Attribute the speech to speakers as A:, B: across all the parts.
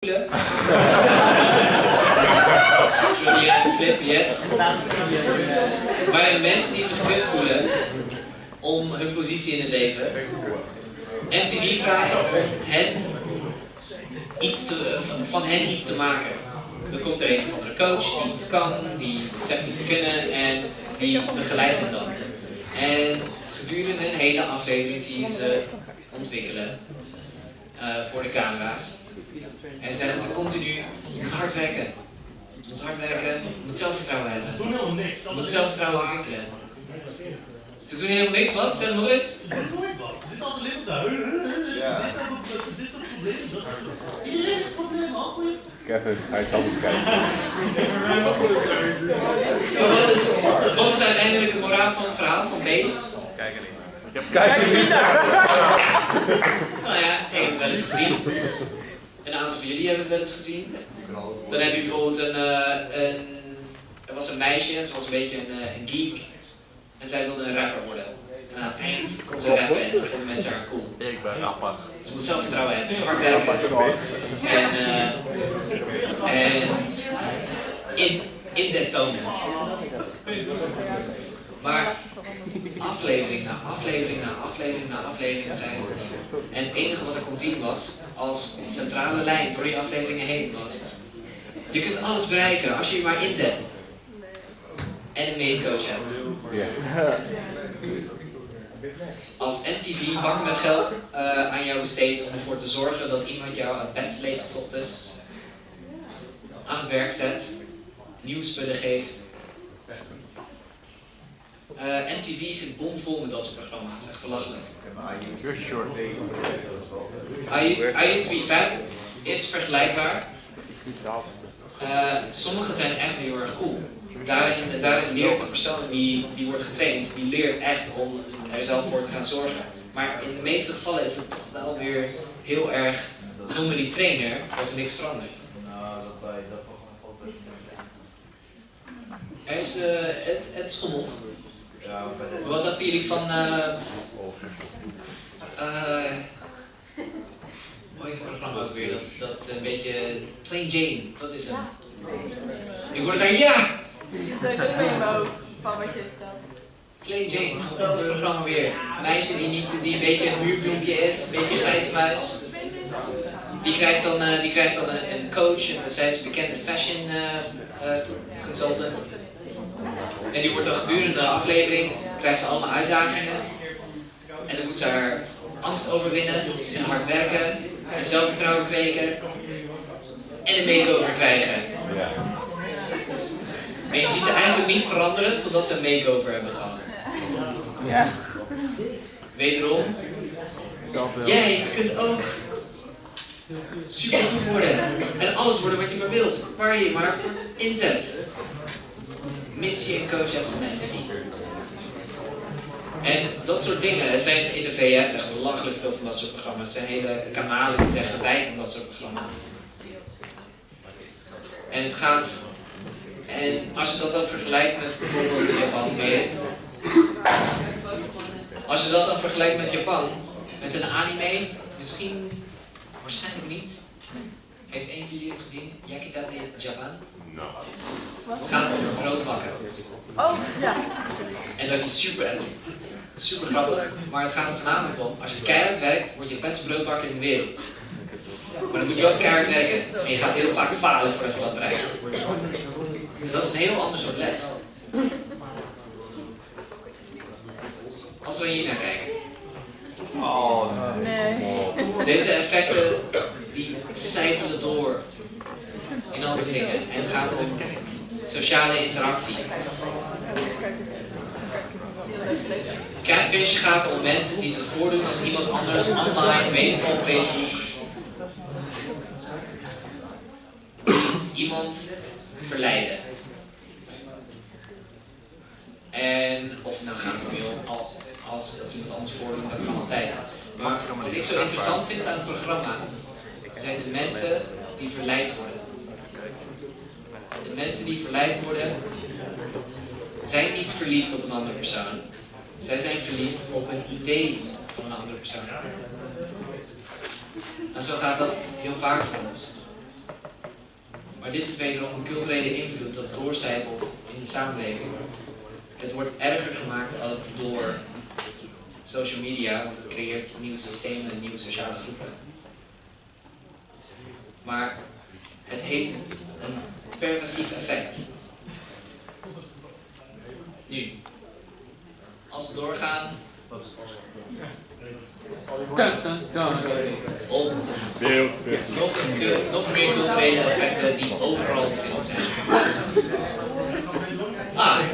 A: Jullie laatste slip, yes. Waarin mensen die zich kut voelen om hun positie in het leven, MTV vragen om van hen iets te maken. Dan komt er een of andere coach die iets kan, die zegt iets te kunnen en die begeleidt hen dan. En gedurende een hele aflevering zie je ze ontwikkelen voor de camera's. En zeggen ze continu, je moet hard werken. Je moet hard werken, je moet zelfvertrouwen hebben.
B: Ze doen helemaal niks.
A: Je moet zelfvertrouwen ontwikkelen. Ze doen helemaal niks, wat? Stel nog eens.
B: Ze doen nooit wat. Ze zitten altijd alleen op te huilen. Dit is het probleem. Iedereen heeft problemen, al goeie.
C: Kevin, hij zal eens kijken.
A: Wat is uiteindelijk het moraal van het verhaal van B?
C: Kijk er niet. Ik heb kijken niet.
A: Nou ja, ik heb het wel eens gezien. Een aantal van jullie hebben het wel eens gezien. Dan heb je bijvoorbeeld er was een meisje, ze was een beetje een geek. En zij wilde een rapper worden. En aan het eind kon ze rappen en dan vonden mensen haar cool.
C: Ik ben Rafa.
A: Ze moet zelfvertrouwen hebben, hard werken. En inzet tonen. Maar aflevering na aflevering na aflevering na aflevering zijn ze niet. En het enige wat ik kon zien was, als centrale lijn door die afleveringen heen was, je kunt alles bereiken als je je maar inzet. En een maincoach hebt. Als MTV bakken met geld aan jou besteedt om ervoor te zorgen dat iemand jou uit bed sleept 's ochtends, aan het werk zet, nieuwe spullen geeft. MTV zit bomvol met dat soort programma's, echt belachelijk. I used to be fat is vergelijkbaar. Sommige zijn echt heel erg cool. Daarin leert de persoon die wordt getraind, die leert echt om er zelf voor te gaan zorgen. Maar in de meeste gevallen is het toch wel weer heel erg, zonder die trainer was er niks veranderd. Het schommelt. Wat dachten jullie van hoe heet het programma ook weer? Dat een beetje Plain Jane, dat is hem. Ik hoorde daar ja!
D: Zo doe je in mijn hoofd van wat je vertelt.
A: Plain Jane, geweldig programma weer. Een meisje die een beetje een muurbloempje is, een beetje een grijsmuis. Die krijgt dan een coach en zij is een bekende fashion consultant. En die wordt dan gedurende de aflevering, krijgt ze allemaal uitdagingen. En dan moet ze haar angst overwinnen en hard werken en zelfvertrouwen kweken. En een makeover krijgen. En je ziet ze eigenlijk niet veranderen totdat ze een makeover hebben gehad.
D: Ja.
A: Wederom, jij kunt ook super goed worden. En alles worden wat je maar wilt, waar je maar voor inzet. Mits je een coach hebt van MTV. En dat soort dingen zijn in de VS echt belachelijk veel van dat soort programma's. Er zijn hele kanalen die zijn gewijd aan dat soort programma's. En het gaat... En als je dat dan vergelijkt met bijvoorbeeld Japan, als je dat dan vergelijkt met Japan, met een anime, misschien, waarschijnlijk niet. Heeft een van jullie het gezien? Yakitate Japan? Het gaat over brood bakken.
D: Oh, ja.
A: En dat je super grappig, maar het gaat er voornamelijk om, als je keihard werkt, word je het beste broodbakker in de wereld. Maar dan moet je wel keihard werken en je gaat heel vaak falen voordat je dat bereikt. En dat is een heel ander soort les. Als we hier naar kijken.
D: Nee.
A: Deze effecten, die sijpelen door in andere dingen. En het gaat om sociale interactie. Catfish gaat om mensen die zich voordoen als iemand anders online, meestal op Facebook. Iemand verleiden. En of het nou gaat om als iemand anders voordoen, dat kan altijd. Maar wat ik zo interessant vind aan het programma, zijn de mensen die verleid worden. De mensen die verleid worden, zijn niet verliefd op een andere persoon. Zij zijn verliefd op een idee van een andere persoon. En zo gaat dat heel vaak voor ons. Maar dit is wederom een culturele invloed dat doorcijpelt in de samenleving. Het wordt erger gemaakt ook door social media, want het creëert nieuwe systemen en nieuwe sociale groepen. Maar het heeft een pervasief effect. Nu, als we doorgaan op nog meer culturele effecten die overal te vinden zijn.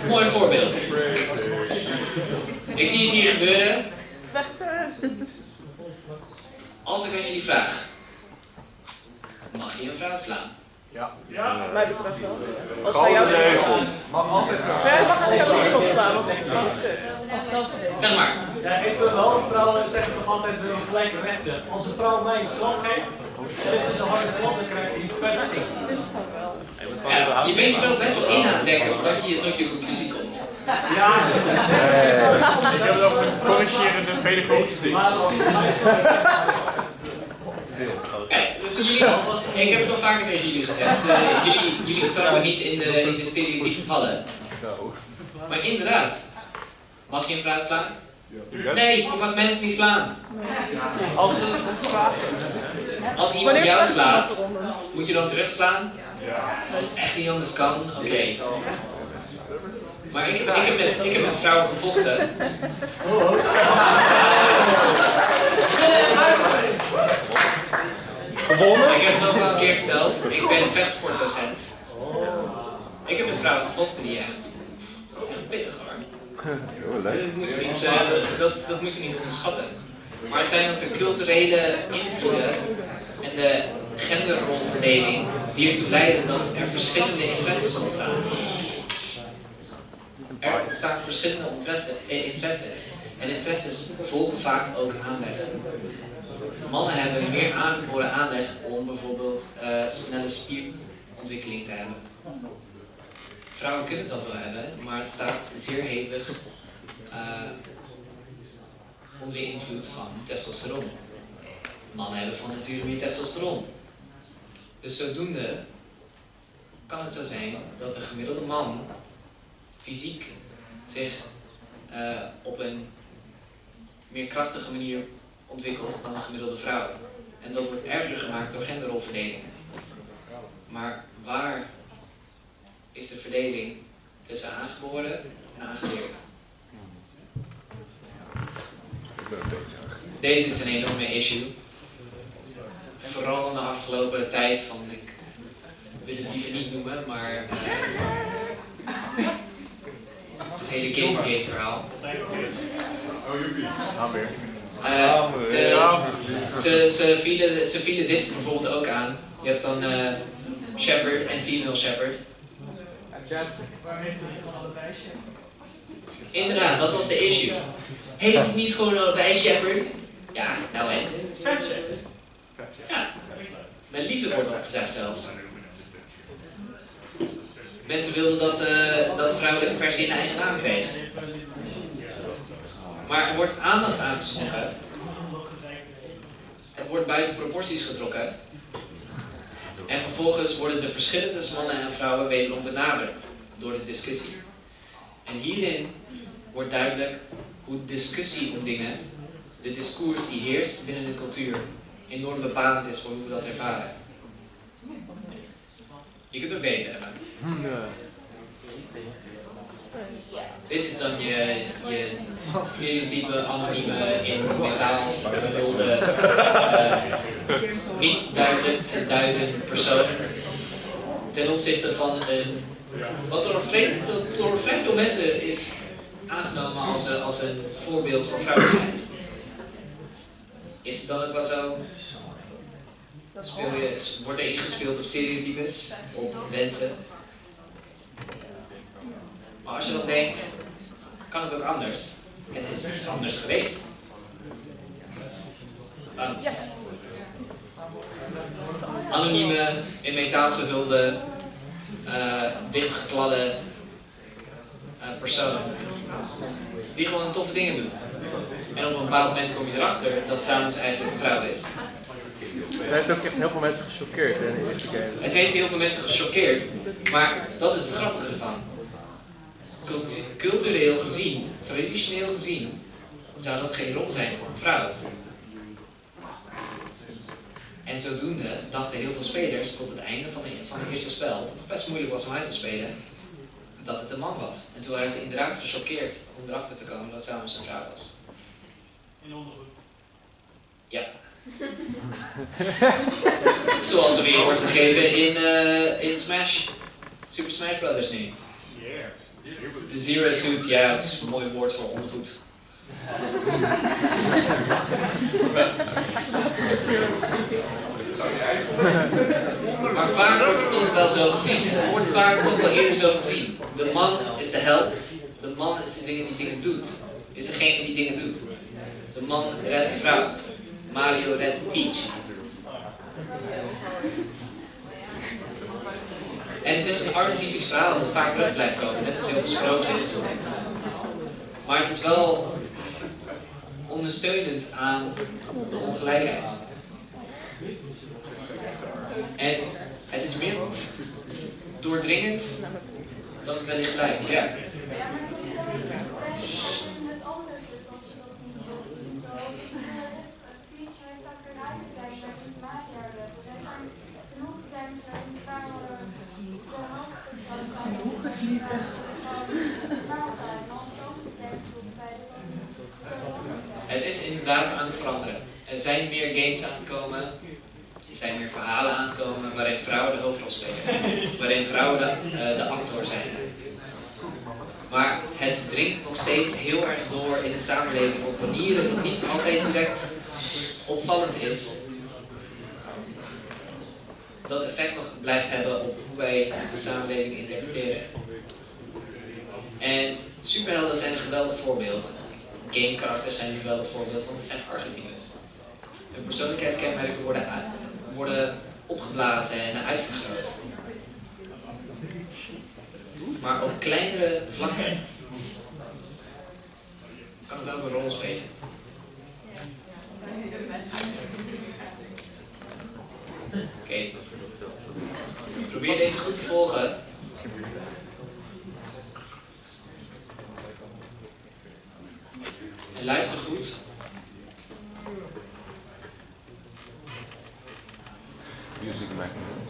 A: Mooi voorbeeld. Ik zie het hier gebeuren. Als ik aan jullie vraag, mag je een vrouw slaan?
C: Ja.
D: Mij betreft wel. Als zij jou
C: Mag altijd wel.
D: maar ik mag eigenlijk ook niet opslaan, want dat is wel kut.
A: Zeg maar.
E: Ja, ik wil wel, vrouwen zeggen toch altijd wel gelijke rechten. Als een vrouw mij een klap geeft, en dit is een harde klap, dan krijg je die kwestie.
A: Ja, je bent je wel best wel in aan het dekken voordat je tot je conclusie komt.
E: Ja,
C: Ik heb het over een corrigerende pedagogische ding.
A: Dus ik heb het al vaker tegen jullie gezegd. Jullie trouwen niet in de stereotypen vallen. Maar inderdaad, mag je een vrouw slaan? Nee, je mag mensen niet slaan. Als iemand jou slaat, moet je dan terugslaan? Als het echt niet anders kan, oké. Maar ik heb met vrouwen gevochten. Gewonnen? Ik heb het ook al een keer verteld. Ik ben vechtsportdocent. Ik heb met vrouwen gevochten die echt pittig hoor. Dat moet je niet onderschatten. Maar het zijn ook de culturele invloeden en de genderrolverdeling die ertoe leiden dat er verschillende interesses ontstaan. Er ontstaan verschillende interesses. En interesses volgen vaak ook aanleg. Mannen hebben een meer aangeboren aanleg om bijvoorbeeld snelle spierontwikkeling te hebben. Vrouwen kunnen dat wel hebben, maar het staat zeer hevig onder de invloed van testosteron. Mannen hebben van nature meer testosteron. Dus zodoende kan het zo zijn dat de gemiddelde man fysiek zich op een meer krachtige manier ontwikkelt dan een gemiddelde vrouw. En dat wordt erger gemaakt door genderrolverdeling. Maar waar is de verdeling tussen aangeboren en aangeleerd? Deze is een enorme issue. Vooral in de afgelopen tijd van, ik wil het liever niet noemen, maar het hele Gamergate verhaal. Ze vielen dit bijvoorbeeld ook aan. Je hebt dan Shepherd en Female Shepherd. Inderdaad, dat was de issue. Heet het niet gewoon allebei Shepherd? Ja, nou en? Ja, met liefde wordt dat gezegd zelfs. Mensen wilden dat de vrouwelijke versie een eigen naam kreeg. Maar er wordt aandacht aangeschonken. Er wordt buiten proporties getrokken. En vervolgens worden de verschillen tussen mannen en vrouwen wederom benadrukt door de discussie. En hierin wordt duidelijk hoe discussie om dingen, de discours die heerst binnen de cultuur, enorm bepalend is voor hoe we dat ervaren. Je kunt ook deze hebben. Dit is dan je stereotype, anonieme, in metaal gevulde, niet duidelijk verduidende persoon. Ten opzichte van een, wat door vrij veel mensen is aangenomen als een voorbeeld voor vrouwelijkheid. Is het dan ook wel zo? Wordt er ingespeeld op stereotypes, op wensen? Maar als je dan denkt, kan het ook anders? En het is anders geweest. Anonieme, in metaal gehulde, dichtgekladde persoon. Die gewoon toffe dingen doet. En op een bepaald moment kom je erachter dat Samus eigenlijk een vrouw is.
C: Het heeft ook echt heel veel mensen gechoqueerd in de eerste game.
A: Het heeft heel veel mensen gechoqueerd, maar dat is het grappige ervan. Cultureel gezien, traditioneel gezien, zou dat geen rol zijn voor een vrouw. En zodoende dachten heel veel spelers tot het einde van het eerste spel, dat het best moeilijk was om uit te spelen, dat het een man was. En toen waren ze inderdaad gechoqueerd om erachter te komen dat het trouwens een vrouw was.
E: In ondergoed.
A: Ja. Zoals er weer wordt gegeven in Smash. Super Smash Brothers nu. De Zero Suit, ja, dat is een mooi woord voor ondergoed. Maar vaak wordt het toch wel zo gezien. Het wordt vaak toch wel eerder zo gezien. De man is de held. De man is degene die dingen doet. Is degene die dingen doet. De man redt de vrouw. Mario redt Peach. En het is een archetypisch verhaal dat vaak terug blijft komen, net als heel besproken is. Maar het is wel ondersteunend aan de ongelijkheid. En het is meer doordringend dan het wellicht lijkt, ja. Het is inderdaad aan het veranderen. Er zijn meer games aan het komen. Er zijn meer verhalen aan het komen waarin vrouwen de hoofdrol spelen. Waarin vrouwen de actor zijn. Maar het dringt nog steeds heel erg door in de samenleving op manieren dat niet altijd direct opvallend is. Dat effect nog blijft hebben op hoe wij de samenleving interpreteren. En superhelden zijn een geweldig voorbeeld. Game-karakters zijn een geweldig voorbeeld, want het zijn archetypes. Hun persoonlijkheidskenmerken worden opgeblazen en uitvergroot. Maar op kleinere vlakken kan het ook een rol spelen. Oké. Probeer deze goed te volgen. En luister goed.
F: Music magnet.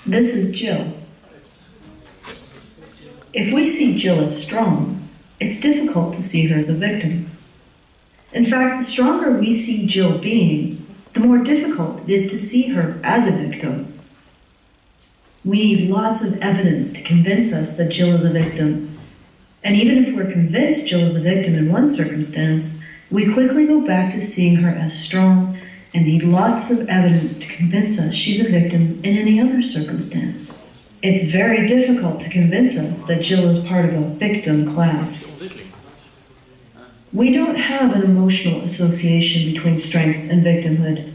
G: This is Jill. If we see Jill as strong, it's difficult to see her as a victim. In fact, the stronger we see Jill being, the more difficult it is to see her as a victim. We need lots of evidence to convince us that Jill is a victim. And even if we're convinced Jill is a victim in one circumstance, we quickly go back to seeing her as strong and need lots of evidence to convince us she's a victim in any other circumstance. It's very difficult to convince us that Jill is part of a victim class. We don't have an emotional association between strength and victimhood.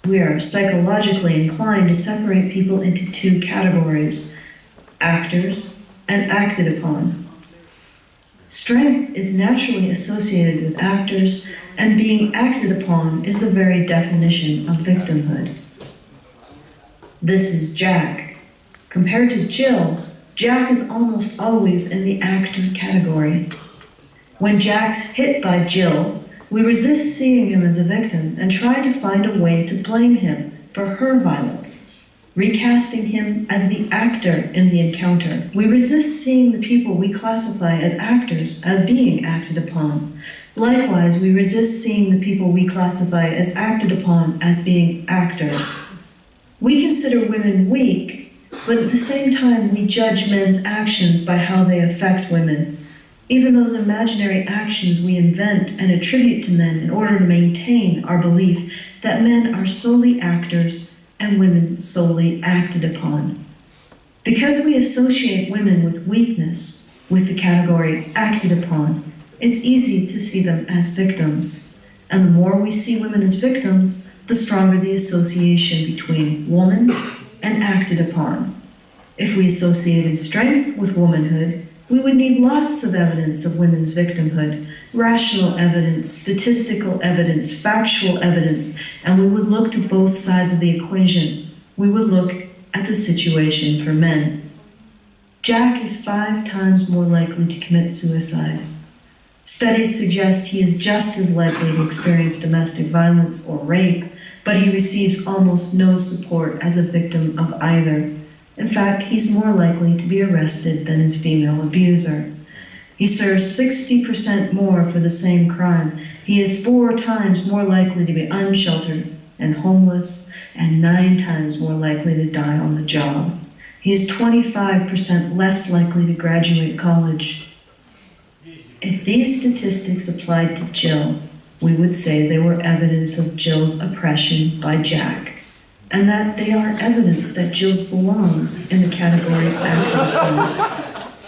G: We are psychologically inclined to separate people into two categories, actors and acted upon. Strength is naturally associated with actors, and being acted upon is the very definition of victimhood. This is Jack. Compared to Jill, Jack is almost always in the actor category. When Jack's hit by Jill, we resist seeing him as a victim and try to find a way to blame him for her violence, recasting him as the actor in the encounter. We resist seeing the people we classify as actors as being acted upon. Likewise, we resist seeing the people we classify as acted upon as being actors. We consider women weak, but at the same time we judge men's actions by how they affect women. Even those imaginary actions we invent and attribute to men in order to maintain our belief that men are solely actors and women solely acted upon. Because we associate women with weakness, with the category acted upon, it's easy to see them as victims. And the more we see women as victims, the stronger the association between woman and acted upon. If we associated strength with womanhood, We would need lots of evidence of women's victimhood, rational evidence, statistical evidence, factual evidence, and we would look to both sides of the equation. We would look at the situation for men. Jack is 5 times more likely to commit suicide. Studies suggest he is just as likely to experience domestic violence or rape, but he receives almost no support as a victim of either. In fact, he's more likely to be arrested than his female abuser. He serves 60% more for the same crime. He is 4 times more likely to be unsheltered and homeless, and 9 times more likely to die on the job. He is 25% less likely to graduate college. If these statistics applied to Jill, we would say they were evidence of Jill's oppression by Jack, and that they are evidence that Jill's belongs in the category acted upon.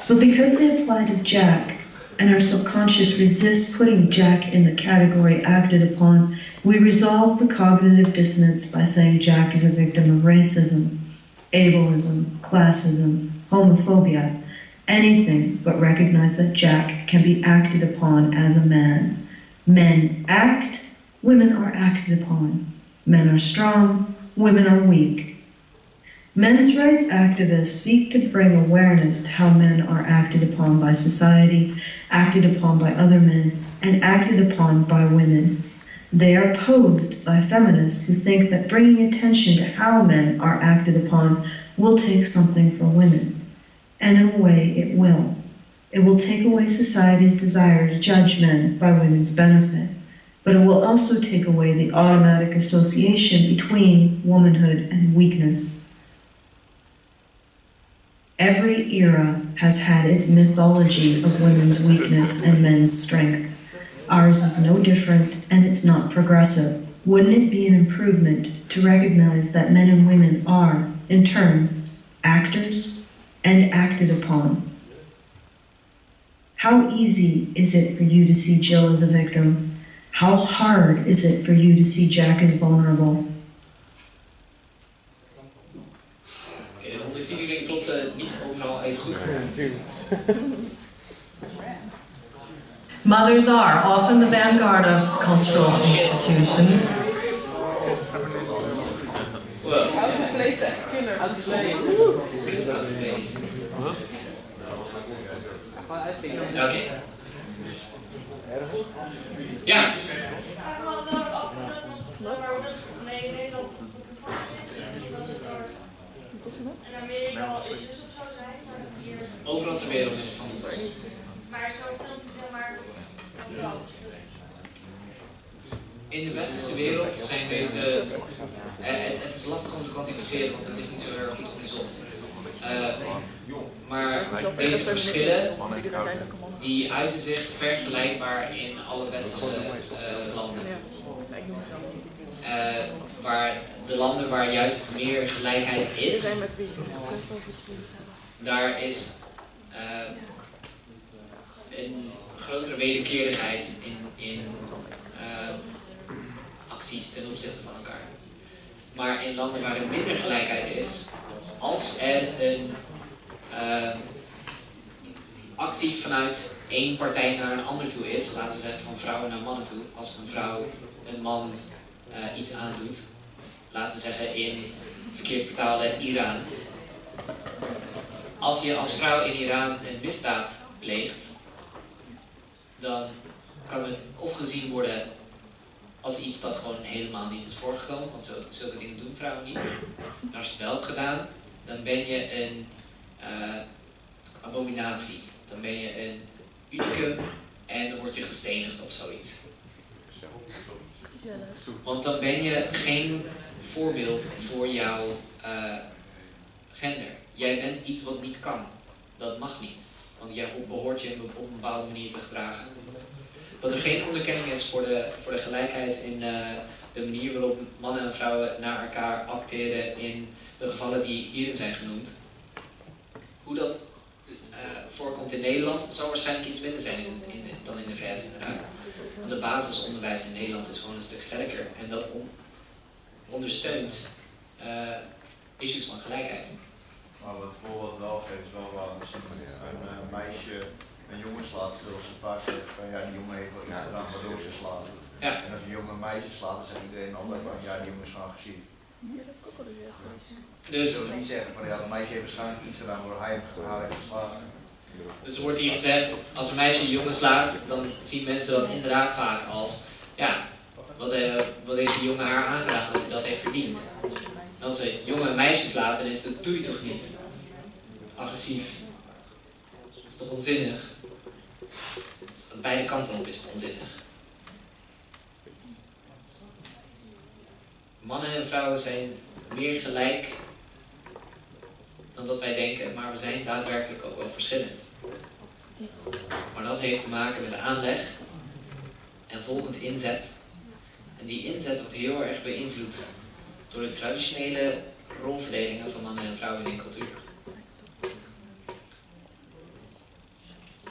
G: But because they apply to Jack, and our subconscious resists putting Jack in the category acted upon, we resolve the cognitive dissonance by saying Jack is a victim of racism, ableism, classism, homophobia, anything but recognize that Jack can be acted upon as a man. Men act, women are acted upon. Men are strong, women are weak. Men's rights activists seek to bring awareness to how men are acted upon by society, acted upon by other men, and acted upon by women. They are opposed by feminists who think that bringing attention to how men are acted upon will take something from women. And in a way, it will. It will take away society's desire to judge men by women's benefit, but it will also take away the automatic association between womanhood and weakness. Every era has had its mythology of women's weakness and men's strength. Ours is no different, and it's not progressive. Wouldn't it be an improvement to recognize that men and women are, in turns, actors and acted upon? How easy is it for you to see Jill as a victim? How hard is it for you to see Jack as vulnerable?
A: Oké, de ondertiteling klopt niet overal even goed.
H: Mothers are often the vanguard of cultural institution.
A: Wow.
D: How to play zeg, killer. How to play.
A: Oké. Ja. Overal ter wereld is het van toepassing.
I: Maar zo'n filmpje zeg maar.
A: In de westerse wereld zijn deze. Het is lastig om te kwantificeren, want het is niet zo heel erg goed onderzocht. Maar deze verschillen die uiten zich vergelijkbaar in alle westerse landen. Waar de landen waar juist meer gelijkheid is, daar is een grotere wederkerigheid in acties ten opzichte van elkaar. Maar in landen waar er minder gelijkheid is, als er een actie vanuit één partij naar een ander toe is, laten we zeggen van vrouwen naar mannen toe, als een vrouw een man iets aandoet, laten we zeggen in verkeerd vertaalde Iran. Als je als vrouw in Iran een misdaad pleegt, dan kan het of gezien worden als iets dat gewoon helemaal niet is voorgekomen, want zulke dingen doen vrouwen niet. En als je het wel hebt gedaan, dan ben je een abominatie. Dan ben je een unicum en dan word je gestenigd of zoiets. Want dan ben je geen voorbeeld voor jouw gender. Jij bent iets wat niet kan. Dat mag niet. Want jij behoort je op een bepaalde manier te gedragen. Dat er geen onderkenning is voor de gelijkheid in de manier waarop mannen en vrouwen naar elkaar acteren in de gevallen die hierin zijn genoemd. Hoe dat voorkomt in Nederland zal waarschijnlijk iets minder zijn dan in de VS inderdaad. Want de basisonderwijs in Nederland is gewoon een stuk sterker en dat ondersteunt issues van gelijkheid.
J: Maar wat voorbeeld wel geeft is wel waar. Als een meisje een jongen slaat, zullen ze vaak zeggen van ja, die jongen heeft wel iets gedaan waardoor ze slaat.
A: Ja.
J: En als een jongen een meisje slaat, dan zegt iedereen altijd van ja, die jongen is gewoon agressief.
A: Dus
J: ze willen niet zeggen van ja, een meisje heeft waarschijnlijk iets gedaan waardoor hij haar heeft geslagen.
A: Dus er wordt hier gezegd, als een meisje een jongen slaat, dan zien mensen dat inderdaad vaak als, ja, wat heeft die jongen haar aangedaan dat hij dat heeft verdiend. En als een jongen een meisje slaat, dan is dat doe je toch niet. Agressief. Dat is toch onzinnig? Aan beide kanten op is het onzinnig. Mannen en vrouwen zijn meer gelijk dan dat wij denken, maar we zijn daadwerkelijk ook wel verschillend. Maar dat heeft te maken met aanleg en volgend inzet. En die inzet wordt heel erg beïnvloed door de traditionele rolverdelingen van mannen en vrouwen in de cultuur.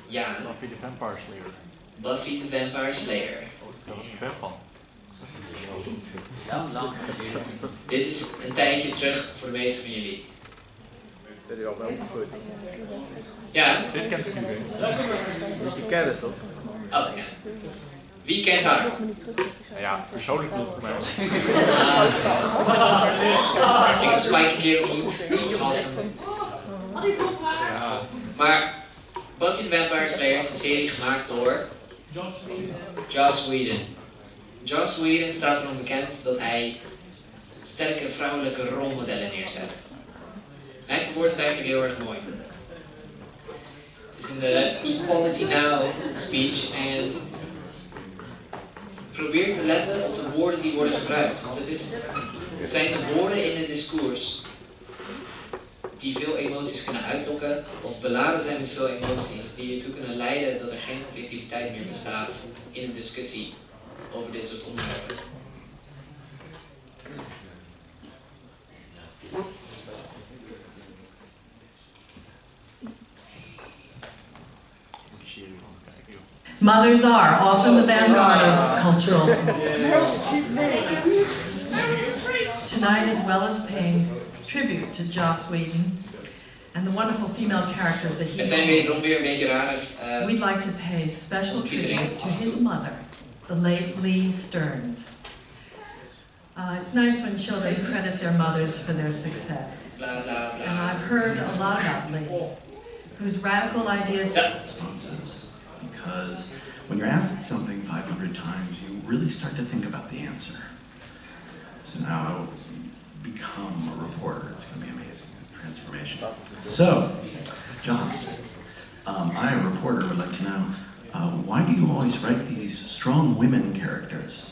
A: Ja.
C: Buffy the Vampire Slayer.
A: Buffy the Vampire Slayer.
C: Daar was ik fan van.
A: Lang. Dit is een tijdje terug voor de meeste van jullie.
K: Ben je al wel opgegroeid?
A: Ja.
C: Dit kent iedereen.
K: Je kent het toch?
A: Oh ja. Wie kent haar?
C: Nou ja, persoonlijk niet, maar...
A: Ik heb Spike een keer ontmoet. Niet awesome.
C: Ja.
A: Maar Buffy the Vampire Slayer is een serie gemaakt door Joss Whedon. Joss Whedon staat erom bekend dat hij sterke vrouwelijke rolmodellen neerzet. Hij verwoordt het eigenlijk heel erg mooi. Het is in de Equality Now speech en probeer te letten op de woorden die worden gebruikt. Want het zijn de woorden in het discours die veel emoties kunnen uitlokken of beladen zijn met veel emoties die ertoe kunnen leiden dat er geen objectiviteit meer bestaat in een discussie over dit soort onderwerpen.
H: Mothers are often the vanguard of cultural institutions. Tonight, as well as paying tribute to Joss Whedon and the wonderful female characters that he we'd like to pay special tribute to his mother, the late Lee Stearns. It's nice when children credit their mothers for their success. And I've heard a lot about Lee, whose radical ideas...
B: Responses. Because when you're asked something 500 times, you really start to think about the answer. So now become a reporter. It's going to be amazing. Transformation. So, Joss, I, a reporter, would like to know, why do you always write these strong women characters?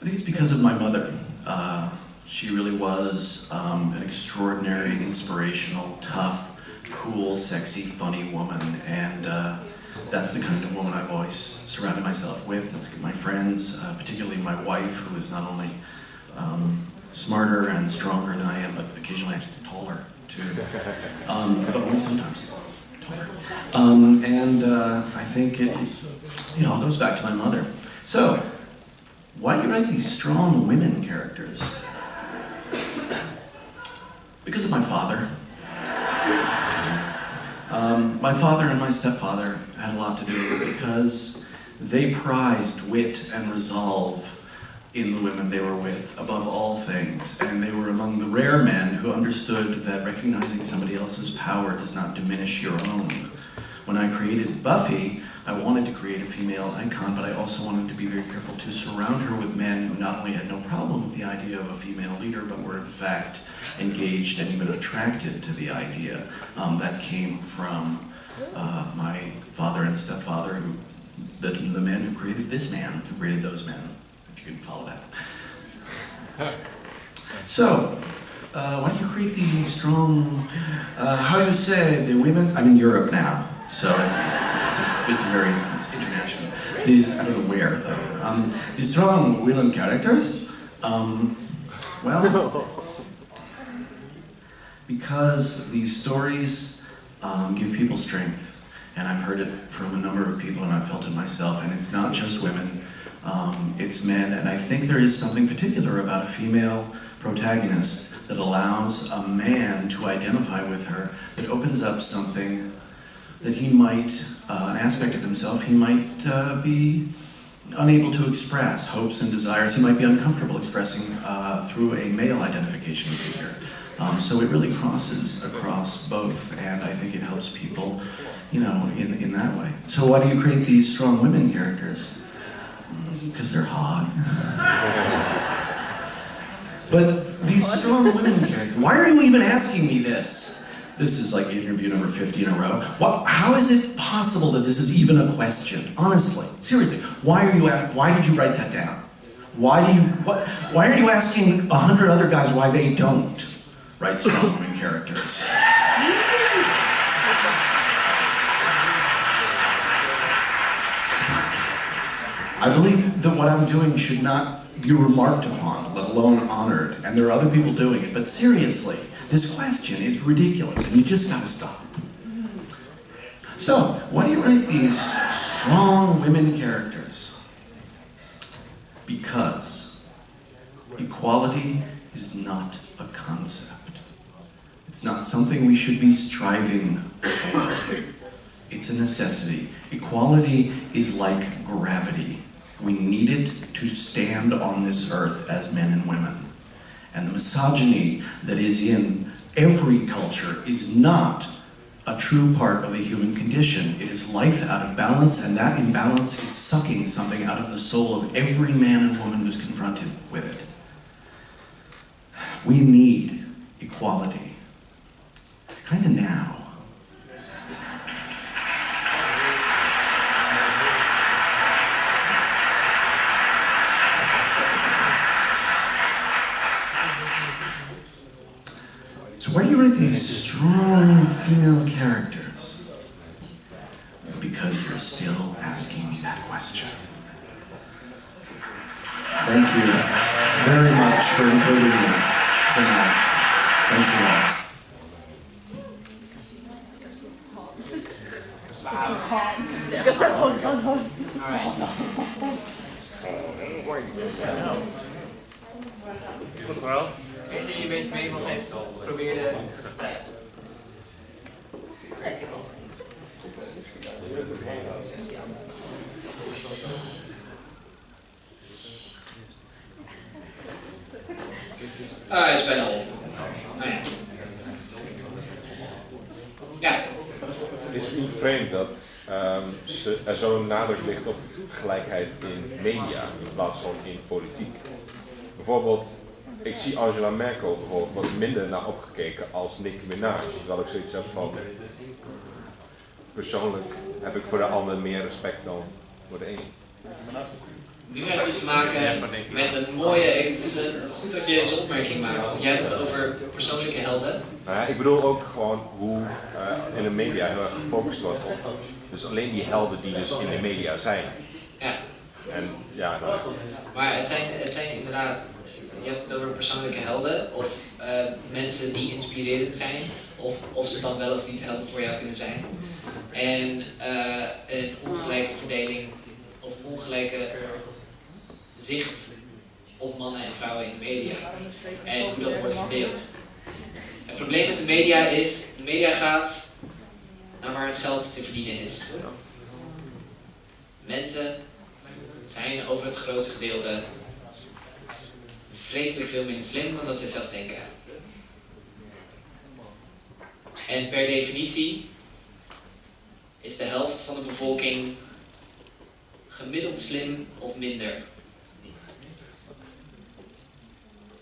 B: I think it's because of my mother. She really was an extraordinary, inspirational, tough, cool, sexy, funny woman, and that's the kind of woman I've always surrounded myself with. That's my friends, particularly my wife, who is not only smarter and stronger than I am, but occasionally actually taller too, but only sometimes taller. And I think it all goes back to my mother. So, why do you write these strong women characters? Because of my father. My father and my stepfather had a lot to do with it because they prized wit and resolve in the women they were with above all things, and they were among the rare men who understood that recognizing somebody else's power does not diminish your own. When I created Buffy, I wanted to create a female icon, but I also wanted to be very careful to surround her with men who not only had no problem with the idea of a female leader, but were in fact engaged and even attracted to the idea. That came from my father and stepfather, the men who created this man, who created those men, if you can follow that. So, why do you create these strong, how you say, the women, I'm in Europe now, so it's international. These, I don't know where though. These strong women characters, well, because these stories give people strength, and I've heard it from a number of people and I've felt it myself, and it's not just women, it's men, and I think there is something particular about a female protagonist that allows a man to identify with her, that opens up something that he might, an aspect of himself he might be unable to express, hopes and desires he might be uncomfortable expressing through a male identification figure. So it really crosses across both, and I think it helps people, you know, in that way. So why do you create these strong women characters? Because they're hot. But these strong women characters, why are you even asking me this? This is like interview number 50 in a row. How is it possible that this is even a question? Honestly, seriously, why did you write that down? Why are you asking 100 other guys why they don't write strong women characters? I believe that what I'm doing should not be remarked upon, let alone honored, and there are other people doing it. But seriously, this question is ridiculous, and you just gotta stop. So, why do you write these strong women characters? Because equality is not a concept. It's not something we should be striving for. It's a necessity. Equality is like gravity. We need it to stand on this earth as men and women. And the misogyny that is in every culture is not a true part of the human condition. It is life out of balance, and that imbalance is sucking something out of the soul of every man and woman who's confronted with it. We need equality. Kind of now. So why do you write these strong female characters? Because you're still asking me that question. Thank you very much for including me tonight. Thank you all.
A: Goed verhaal. Weet jullie een beetje mee wat hij probeerde te vertellen? Ah, hij is bijna op. Ah, ja. Ja.
F: Is het niet vreemd dat er zo'n nadruk ligt op gelijkheid in media in plaats van in politiek? Bijvoorbeeld, ik zie Angela Merkel bijvoorbeeld wat minder naar opgekeken als Nicki Minaj. Terwijl ik zoiets heb van, persoonlijk heb ik voor de ander meer respect dan voor de ene.
A: Nu hebben we te maken met een mooie, het is goed dat je deze opmerking maakt, want jij hebt het over persoonlijke helden.
F: Nou ja, ik bedoel ook gewoon hoe in de media heel erg gefocust wordt op, dus alleen die helden die dus in de media zijn.
A: Ja.
F: En ja,
A: maar het zijn inderdaad, je hebt het over persoonlijke helden, of mensen die inspirerend zijn, of ze dan wel of niet helden voor jou kunnen zijn. En een ongelijke verdeling, of ongelijke zicht op mannen en vrouwen in de media. En hoe dat wordt verdeeld. Het probleem met de media is, de media gaat naar waar het geld te verdienen is. Mensen zijn over het grootste gedeelte vreselijk veel minder slim dan dat ze zelf denken. En per definitie is de helft van de bevolking gemiddeld slim of minder.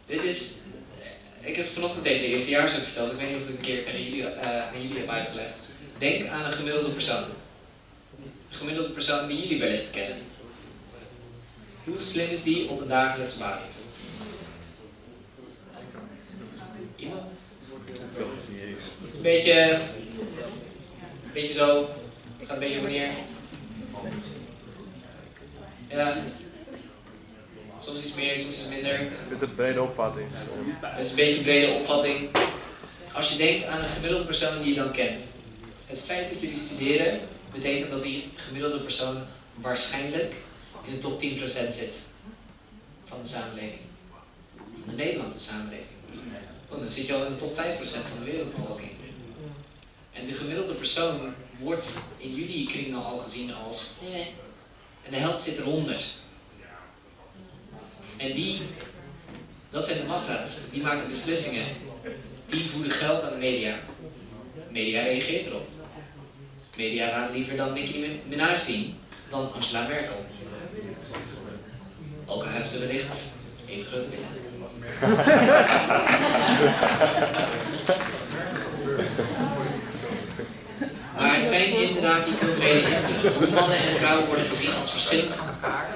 A: Dit is, ik heb het vanochtend tegen de eerstejaars ook verteld, ik weet niet of ik het een keer tegen jullie, aan jullie heb uitgelegd. Denk aan een gemiddelde persoon. Een gemiddelde persoon die jullie wellicht kennen. Hoe slim is die op een dagelijkse basis? Iemand? Een beetje zo, gaat een beetje wanneer. Ja. Soms iets meer, soms iets minder.
K: Het is een brede opvatting.
A: Het is een beetje een brede opvatting. Als je denkt aan een gemiddelde persoon die je dan kent. Het feit dat jullie studeren betekent dat die gemiddelde persoon waarschijnlijk in de top 10% zit van de samenleving. Van de Nederlandse samenleving. dan zit je al in de top 5% van de wereldbevolking. En de gemiddelde persoon wordt in jullie kringen al gezien als en de helft zit eronder. En dat zijn de massa's, die maken beslissingen, die voeden geld aan de media. De media reageert erop. De media laat liever dan Nicki Minaj zien dan Angela Merkel. Ook al hebben ze wellicht even grote dingen. Maar het zijn inderdaad die culturele invloeden. Mannen en vrouwen worden gezien als verschillend van elkaar.